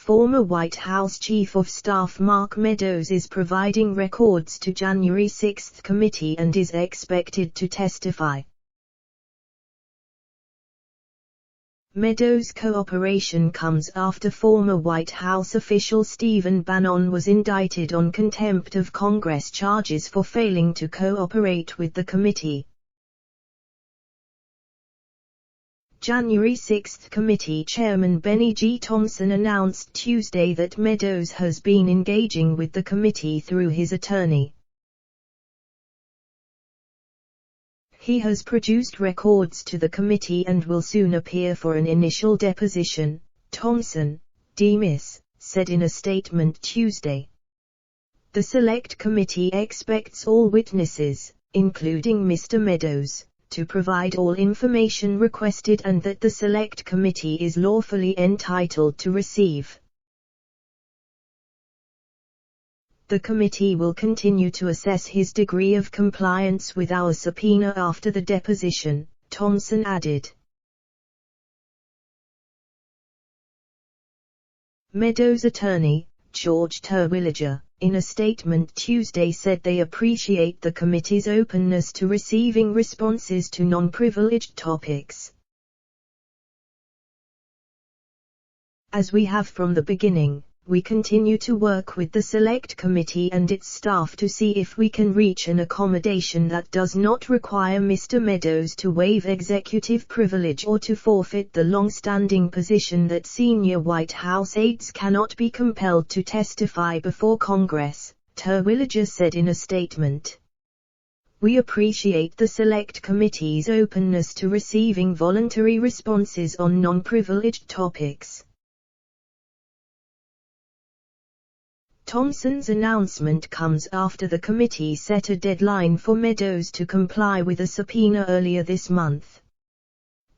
former White House Chief of Staff Mark Meadows is providing records to January 6 committee and is expected to testify. Meadows' cooperation comes after former White House official Stephen Bannon was indicted on contempt of Congress charges for failing to cooperate with the committee. January 6 Committee Chairman Benny G. Thompson announced Tuesday that Meadows has been engaging with the committee through his attorney. He has produced records to the committee and will soon appear for an initial deposition, Thompson, D.Miss, said in a statement Tuesday. The Select Committee expects all witnesses, including Mr. Meadows, to provide all information requested and that the Select Committee is lawfully entitled to receive. The committee will continue to assess his degree of compliance with our subpoena after the deposition, Thompson added. Meadows' attorney, George Terwilliger, in a statement Tuesday said they appreciate the committee's openness to receiving responses to non-privileged topics. As we have from the beginning, we continue to work with the Select Committee and its staff to see if we can reach an accommodation that does not require Mr. Meadows to waive executive privilege or to forfeit the long-standing position that senior White House aides cannot be compelled to testify before Congress, Terwilliger said in a statement. We appreciate the Select Committee's openness to receiving voluntary responses on non-privileged topics. Thompson's announcement comes after the committee set a deadline for Meadows to comply with a subpoena earlier this month.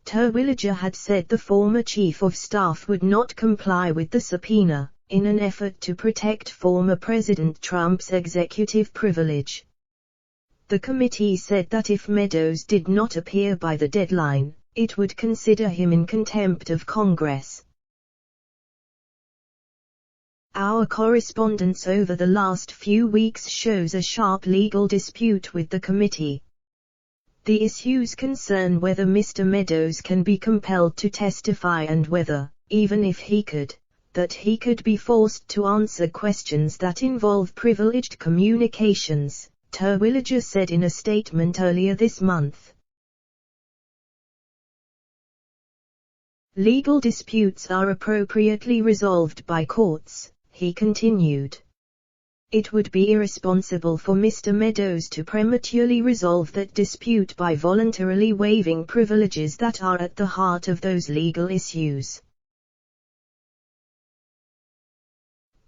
Terwilliger had said the former chief of staff would not comply with the subpoena, in an effort to protect former President Trump's executive privilege. The committee said that if Meadows did not appear by the deadline, it would consider him in contempt of Congress. Our correspondence over the last few weeks shows a sharp legal dispute with the committee. The issues concern whether Mr. Meadows can be compelled to testify and whether, even if he could, that he could be forced to answer questions that involve privileged communications, Terwilliger said in a statement earlier this month. Legal disputes are appropriately resolved by courts, he continued. It would be irresponsible for Mr. Meadows to prematurely resolve that dispute by voluntarily waiving privileges that are at the heart of those legal issues.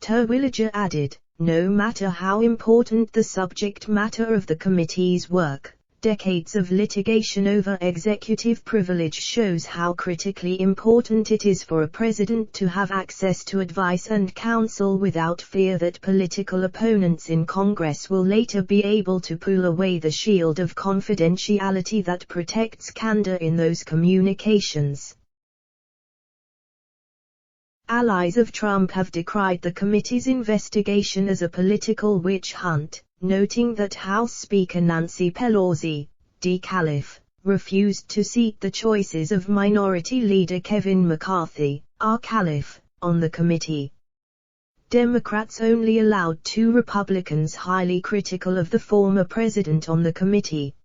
Terwilliger added, no matter how important the subject matter of the committee's work, decades of litigation over executive privilege shows how critically important it is for a president to have access to advice and counsel without fear that political opponents in Congress will later be able to pull away the shield of confidentiality that protects candor in those communications. Allies of Trump have decried the committee's investigation as a political witch hunt, noting that House Speaker Nancy Pelosi, D. Calif, refused to seat the choices of Minority Leader Kevin McCarthy, R. Calif, on the committee. Democrats only allowed 2 Republicans highly critical of the former president on the committee.